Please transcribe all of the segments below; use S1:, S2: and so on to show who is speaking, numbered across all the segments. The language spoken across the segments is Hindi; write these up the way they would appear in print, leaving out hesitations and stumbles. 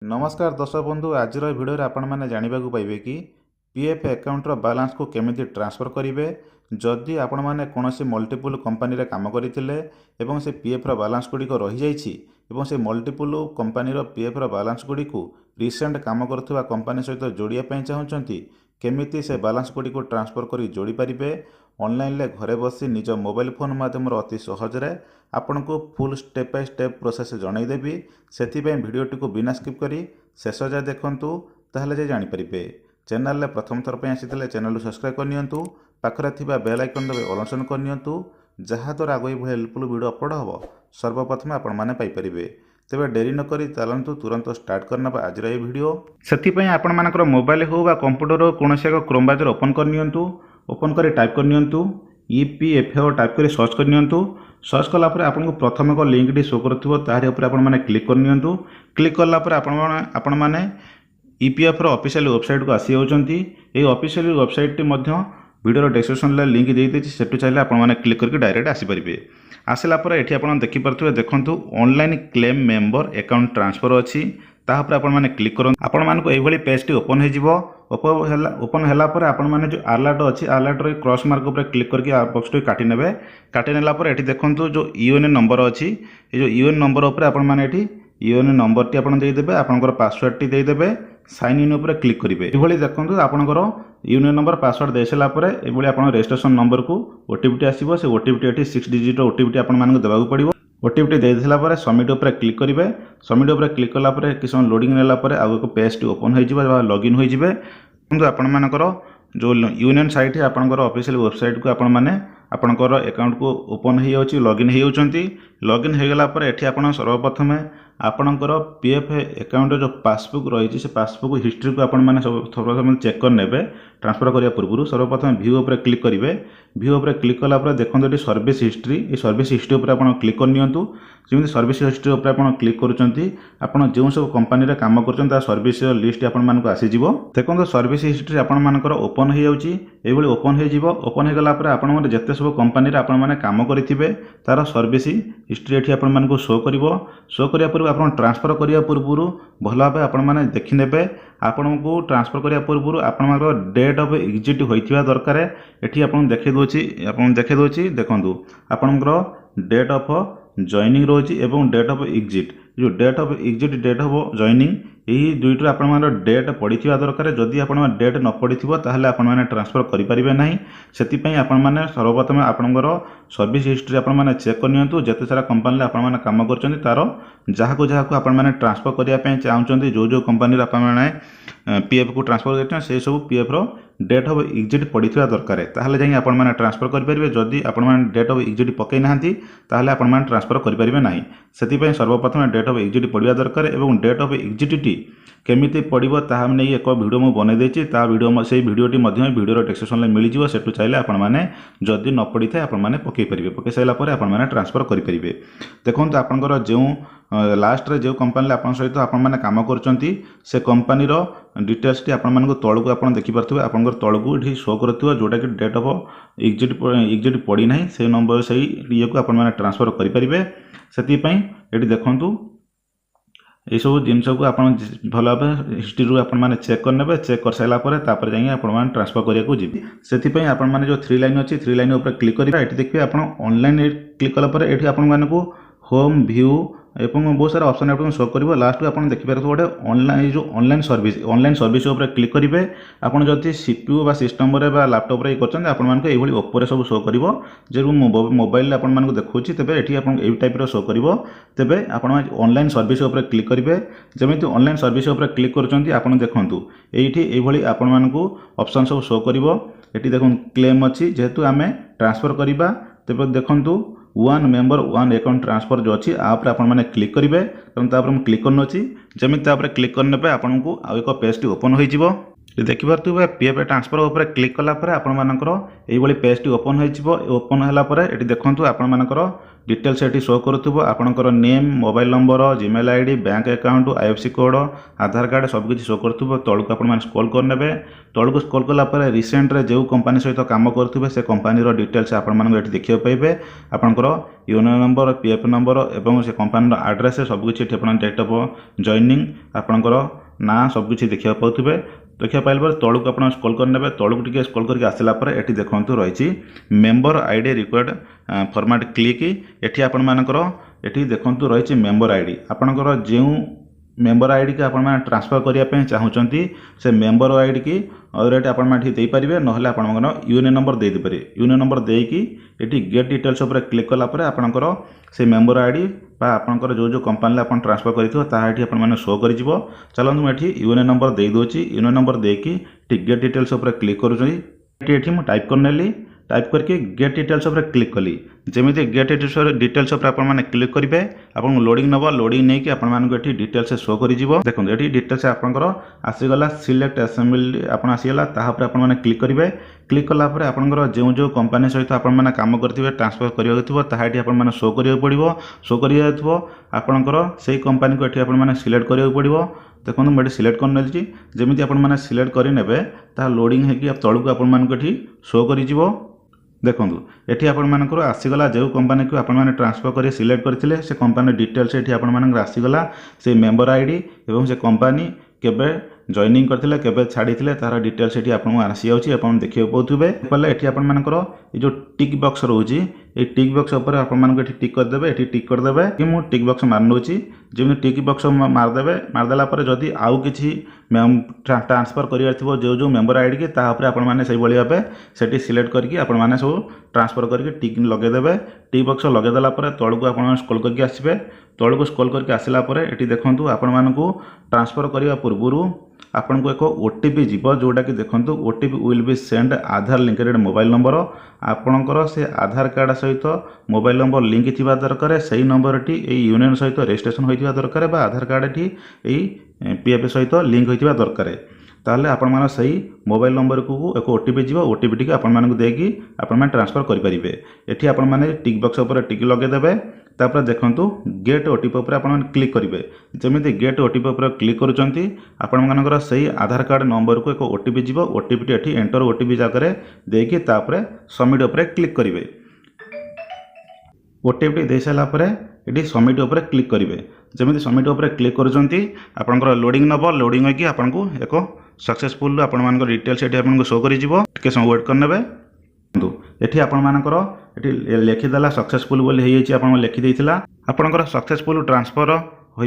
S1: नमस्कार दर्शक बंधु आज भिडियो आपण मैंने जानवा पाइबे कि पीएफ अकाउंट बालांस को केमिति ट्रांसफर करेंगे जदि आपण मैंने कौन मल्टीपल कंपनी रे काम करते से पीएफ बालांस गुड़िक रही जाइए से multiple company PF balance Gudi को रिसेंट काम करुवा कंपनी सहित जोड़ापी चाहूँगी केमिति से बालांस गुड़ी को ट्रांसफर कर जोड़ी पारे ऑनलाइन ले घरे बसी निज मोबाइल फोन माध्यम अति सहजरे आपण को full step by step process जनईदेवी से भिडियोटी को बिना स्किप करी शेष जाए देखूँ ताहले जे जानीपारे चैनल में प्रथम थर पर आसी चैनल सब्सक्राइब करनी पाखरे थिबा बेल आइकन दबे ऑल ऑप्शन करनी जहाँद्वारा आगे ये हेल्पफुल वीडियो अपलोड हम सर्वप्रथम आपण मैंने पाइपर तेरे डेरी नक चलतु तुरंत स्टार्ट करना आज ये वीडियो से आपण मानकर मोबाइल हो कंप्यूटर हो कौन एक क्रोम ब्राउजर ओपन करनी ओपन कर टाइप करनी EPFO टाइप कर सर्च करनी सर्च कलापर आपको प्रथम एक लिंकटी शो कर क्लिक करनी क्लिक कलापर आपण मैंने EPF ऑफिशियल वेबसाइट को आसी होती ऑफिशियल वेबसाइट वीडियो डिस्क्रिप्शन में लिंक देती सेठू चाहिए आपने क्लिक करके डायरेक्ट आसीपारे आसला ये आप देखिपे देखूँ online claim member account transfer अच्छी तापर आपने क्लिक करूँ आपण मानक ये पेजटी ओपन हो ओपन है आपण मैंने जो अलर्ट अच्छी अलर्ट क्रॉस मार्क पर क्लिक करके बक्स टी काटी नेबे काटी नेला पर एठी देखंतु जो यूएन नंबर अच्छी ये जो यूएन नंबर उपर आपण माने एठी यूएन नंबर टी आपण देदेबे आपनकर पासवर्ड टी देदेबे साइन इन उपर क्लिक करेंगे ये देखो आपंकर यूनियन नंबर पासवर्ड दे सारापर ये आप रजिस्ट्रेशन नंबर को ओटीपी आसो से ओटीपी 6 डिजिट ओटीपी आपको देवाक पड़ो ओटीपी दे सारापर सबमिट उपर क्लिक करेंगे सबमिट उपर क्लिक कलापर कि समय लोडिंग नेलापर आगे एक पेज टी ओपन हो लॉगिन हो आपर जो यूनियन साइट है आपंकर ऑफिशियल वेबसाइट को आपण मैंने आपंकर अकाउंट को ओपन हो लॉगिन होती लॉगिन हो गलापर ये आप सर्वप्रथम आपणकर पीएफ अकाउंट जो पासबुक रही से पासबुक हिस्ट्री को आपने सर्वप्रथम चेक कर नेबे ट्रांसफर करने पूर्व सर्वप्रथम व्यू उपर क्लिक करेंगे व्यू उपर क्लिक कलापर देखो ये सर्विस हिस्ट्री ये सर्विस हिस्ट्री उपर आप क्लिक करनी जमी सर्विस हिस्ट्री उपर आप क्लिक करुँच जो सब कंपनी काम कर सर्विस लिस्ट आपको आसीज देखो सर्विस हिस्ट्री आपंकर ओपन हो जाए ओपन ओपन हो गलापर आप जिते सब कंपनी आपने काम करेंगे तार सर्विस हिस्ट्री ये आपको शो कर शो करने पूर्व आप ट्रांसफर करने पूर्व भल भाव आपने देखने आपन को ट्रांसफर करने पूर्व आप डेट ऑफ एग्जिट होता दरकार ये आपको देखे दूसरी देखूँ आपंकर डेट ऑफ जॉइनिंग रोची एवं डेट ऑफ एग्जिट जो date of exit date of joining यही दुईट आप डेट पड़ी दरकार जदि आप डेट न पड़ी ताहले आपने ट्रांसफर करेंगे ना से आपने सर्वप्रथम आपंकर सर्विस हिस्ट्री आपने चेक करनी जिते सारा कंपनी आपने काम कर तार जहाँ जहाँ आपने ट्रांसफर करने चाहते जो जो कंपनी आपने पीएफ को ट्रांसफर कर सब पीएफ रो डेट ऑफ एग्जिट पड़ी दरकार ताहले जाई आपने ट्रांसफर करेंगे जदि आपने डेट ऑफ एग्जिट पकई ना ताहले आपने ट्रांसफर करेंगे ना से सर्वप्रथम डेट ऑफ एग्जिट पड़ा दरकार और डेट ऑफ एग्जिट टी केमिति पड़ो ताहा नहीं एक वीडियो मुझे बनई देती वीडियो से वीडियोटी वीडियो डिस्क्रिप्शन में मिल जाए सेठू चाहिए आपने जदि न पड़ी था आपने पकई पारे पकई सारापर आपने ट्रांसफर करेंगे देखो आपंकर जो लास्ट रे जो कंपनी आप सहित आपने काम कर कंपनी डिटेल्स टी आपण तौक आप देखिपे आप तौक ये शो कर जोटा कि डेट ऑफ एग्जिट पड़ी ना से नंबर से ये को आपने ट्रांसफर करेंगे से ये देखूँ ये सब जिनस को आप भल भाव हिस्ट्री आपने चेक करने चेक कर सारापर जाइए आप ट्रांसफर करने को जी से आपने जो 3 लाइन अच्छी 3 लाइन उपर क्लिक करेंगे ये देखिए आप ऑनलाइन क्लिक कलापर ये आपको होम व्यू एवं बहुत सारा ऑप्शन आपको शो कर लास्ट को आप देखिपारे गोटे ऑनलाइन जो ऑनलाइन सर्विस उपर क्लिक करेंगे आपड़ जब सीपीयू बा सिस्टम लैपटॉप रे कर ये ओप्पो सब शो कर जो मोबाइल आपको देखा तेज ये टाइप शो कर तेज आप ऑनलाइन सर्विस उपर क्लिक करेंगे जमी ऑनलाइन सर्विस उपर क्लिक कर देखूँ ये आपको ऑप्शन सब शो कर ये देखो क्लेम अच्छी जेहेतु आम ट्रांसफर करवा तेज देखूँ one member one account transfer जो अच्छी आप मैंने क्लिक करेंगे क्लिक करनी अच्छी जमी क्लिक करने आपको एक पेज टी ओपन हो देखिपे पीएफ ट्रांसफर उपर क्लिक कलापर आपर ये पेजटी ओपन हो ओपन होगापर ये देखो आपर डिटेल्स ये शो करुव आपंकर name mobile number Gmail ID bank account IFSC code Aadhaar card सबकि शो करुव तौक आप स्क्रॉल करने तौक स्क्रॉल कलापर रिसेंट जो कंपनी सहित कम करुवे से कंपनी डिटेल्स आपको देखा पाइबे आपंकर यूनियन नंबर पीएफ नंबर और से कंपनी आड्रेस सबकि डेट ऑफ जॉइनिंग आपंकर ना सबकि देखा पाते देखा पाइल तौक आप स्क्रॉल करने तौक टी स्क्रॉल करके आसला ये देखो रही member ID required format click ये आपर ये देखो रही मेंबर आईडी आपणकर जो मेंबर आईडी की आपण ट्रांसफर करने चाहूँगी से मेंबर आईडी की ऑलरेडी आपरे ना आप यूनियन नंबर देदेपारे यूनियन नंबर देकी ये गेट डिटेल्स उपर क्लिक कलापर आपणकर से मेंबर आईडी आपंकर जो जो कंपनी आप ट्रांसफर कर शो कर चलते मुझे यूनियन नंबर दे दूसरी यूनियन नंबर देकी गेट डिटेल्स उपर क्लिक करुँच टाइप करनेली टाइप करके गेट डिटेल्स उपर क्लिक कली जमी गेट डिटेल्स उपर आपने क्लिक करेंगे आपको लोडिंग नब लोडिंग नहीं कि आपको डिटेल्स शो कर देखो ये डिटेल्स आपंकर आसीगला सिलेक्ट असेंबली आपन आसीगला तापर आपने क्लिक करेंगे क्लिक कलापर आपंकर जो जो कंपनी सहित आपने काम करेंगे ट्रांसफर करवाई आपने शो करा पड़ो शो करपंकर से कंपनी को ये आपने सिलेक्ट करा पड़ो देखो मुझे सिलेक्ट कर नेली जमी आपने सिलेक्ट करेंगे लोडिंग होगी तौक आपको शो कर देखो ये आपर आसीगला जो कंपनी को आपने ट्रांसफर कर सिलेक्ट करते से कंपनी डिटेल्स ये आपर आसीगला से मेंबर आईडी और से कंपनी केबे जॉइनिंग करथिले केबे छाड़ीथिले तार डिटेल्स ये आपको आसी जाऊँगी आप देखिए पाथे पहले ये आपर ये जो टिक बॉक्स रोचे ये टिक बॉक्स उपर आपको टिक करदे ये टिक करदे कि मुझे टिक बॉक्स मारनौची जमी टिक बॉक्स मारदे मारदेला जदि आउ कि ट्रांसफर कर जो जो मेंबर आईडी की तापर आपने से भाव से सिलेक्ट करके आपने सब ट्रांसफर करके टिक लगेदेवे टिक बॉक्स लगेदेला तौक आप स्क्रॉल करके आसबे तौक स्क्रॉल करके आसला ये देखो आपण को ट्रांसफर करने पूर्व आपन को एक ओटीपी जीव जोटा कि देखो OTP will be send Aadhaar linked mobile number आपणकर से आधार कार्ड सहित मोबाइल नंबर लिंक थी दरकार से नंबर टी यूनियन सहित रजिस्ट्रेशन होता दरकार आधार कार्ड टी पीएफ सहित लिंक होता दरकार ताहले आपण मान सही मोबाइल नंबर को एक ओटीपी जीव ओटीपी टी आपण देकी आपण ट्रांसफर करेंगे ये आपण मैंने टिक बॉक्स उपर टिक लगेदेवे तापर देखो गेट ओटीपी उपर आपण क्लिक करेंगे जमी गेट ओटीपी उपर क्लिक कर सही आधार कार्ड नंबर को एक ओटीपी जीव ओटीपी टी एंटर ओटीपी जगह देकी तापर सबमिट उपर क्लिक करेंगे ओटीपी दे सारापर ये सबमिट उपर क्लिक करेंगे जमी सबमिट उपर क्लिक कर लोडिंग नब लोडिंग होगी आपको एक सक्सेसफुल आपण डिटेल्स ये आपको शो कर समय वेट करने ये आपर ये लिखिदेला सक्सेसफुल बोली आप लिखिदेला आपंकर सक्सेसफुल ट्रांसफर हो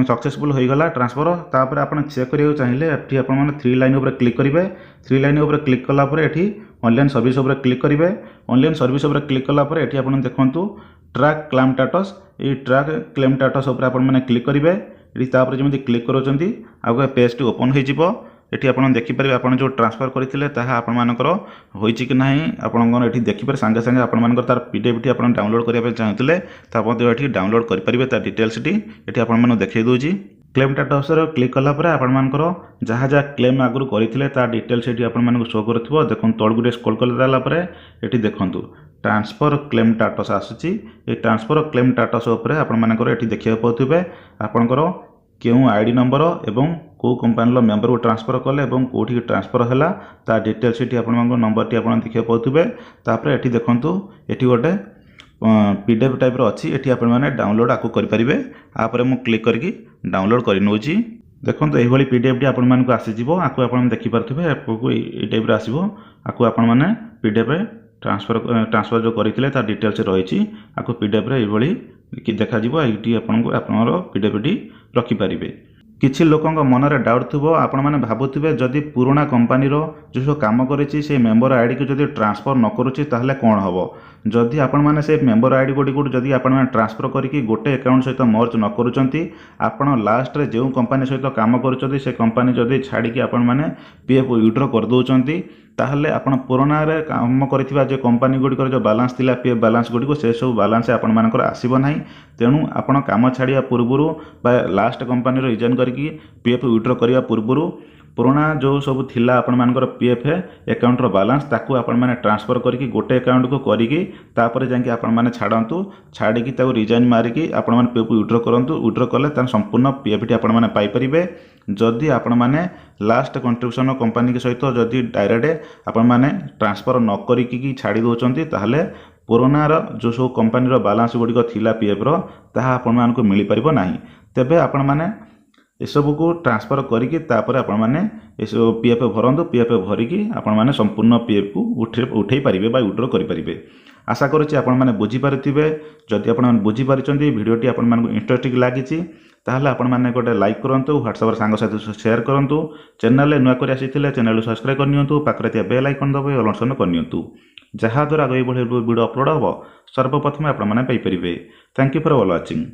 S1: सक्सेसफुल होगला ट्रांसफर तापर आप चेक करा चाहिए ये आप 3 लाइन उपर क्लिक करेंगे 3 लाइन उपर क्लिक कलापर ये ऑनलाइन सर्विस उपर क्लिक करेंगे ऑनलाइन सर्विस उपर क्लिक कलापर ये आप देखो ट्रैक क्लेम स्टेटस ये ट्रैक क्लेम स्टेटस उपर आपने क्लिक करेंगे ये जमी क्लिक करोचंती आगे पेज टी ओपन हो ये आप देखिपारे आप जो ट्रांसफर करते आपर होती कि ना आपंकर ये देखिपारे सांगे सांगे आपर तार पीडीएफ टी आप डाउनलोड करने चाहते ये डाउनलोड करेंगे तार डिटेल्स टी ये आपको देखा दूसरी क्लेम स्टेटस क्लिक कलापर आपर जहाँ जहाँ क्लेम आगुरी करते तार डिटेल्स ये आपको शो कर देखो तौक गोटे स्क्रॉल कर ये देखूँ ट्रांसफर क्लेम स्टेटस आसूची ये ट्रांसफर क्लेम स्टेटस उपर आपर ये देखा पाथे आपंकर क्यों आईडी नंबर एवं कौ कंपनी मेंबर को ट्रांसफर कले कौटी ट्रांसफर है तार डिटेल्स ये आप नंबर टी आप देखा पाथे तापर ये देखूँ ये गोटे पीडीएफ टाइप अच्छी ये आपने डाउनलोड आपको करेंगे आप क्लिक करके डाउनलोड कर नौची देखो ये पीडीएफ टी आपको आसीज आपको आप देखिपे आपको ये टाइप आसो आपको आपने पीडीएफ ट्रांसफर जो करते तार डिटेल्स रही आपको पीडीएफ ये देखा ये आपको पीडीएफ टी रखिपारे किछि लोकंक मनरे डाउट थो आपण मैंने भावुवे जदि पुराना कंपनी जो सब कम करेछि से मेंबर आईडी को जदि ट्रांसफर न करुछि ताहले कोन हबो जदि आपण मैंने से मेंबर आईडी गुडी जदि आपण मैंने ट्रांसफर करके गोटे अकाउंट सहित मर्ज न करुचंती आपण लास्ट रे जो कंपनी सहित काम करुचंती से कंपनी जदि छाड़ी आपण मैंने पीएफ विड्रॉ कर दउचंती ताहले आपण पुराना रे काम करथिबा जो कंपनी गुडी जो बैलेंस थिला पीएफ बैलेंस गुडी को से सब बैलेंस आपण मानकर आसीबो नाही तेणु आपण काम छाड़िया पूर्व बा लास्ट कंपनी रिजाइन करके पीएफ विड्रॉ करिया पूर्व पुराणा जो सब थिला आपण मानकर पीएफ अकाउंटर बालांस ताकू आपण माने ट्रांसफर करके गोटे अकाउंट को करिकी तापर जाके आपण माने छाड़ंतु छाड़िकी ताऊ रिजाइन मारिकी आपण माने पीएफ विड्रॉ करंतु विड्रॉ कले तार संपूर्ण पीएफ टी आपण माने पाई परिबे जदि आपण माने लास्ट कंट्रीब्यूशन कंपनी के सहित जदि डायरेक्ट आपण माने ट्रांसफर न करिकी छाड़ी दोचंती ताहले पुरानार जो सब कंपनी बालांस गुड़िक थिला पीएफ ताहा आपण मानकु मिली परिबो नाही तेबे आपण माने एसबू को ट्रांसफर करिकी तापर आपण माने पीएफ भरंतु पीएफ भरिकी आपण माने संपूर्ण पीएफ को उठै पारिबे बा विड्रॉ करि पारिबे। आशा करूछि आपण माने बुझी पारिथिबे। जदि आपण माने बुझी पारिचंती वीडियोटी आपण मानकु इंटरेस्टिंग लागिछि ताहले आपण माने गोटे लाइक करंतु व्हाट्सएप रे सांग साथी शेयर करंतु चैनल रे नुआ करि आसीथिले चैनल सब्सक्राइब करनियंतु पाखरे थिया बेल आइकन दबे ऑल ऑप्शन करनियंतु जहा द्वारा गई बढे वीडियो अपलोड हो सर्वप्रथम आपण माने पाई परिबे। Thank you for watching.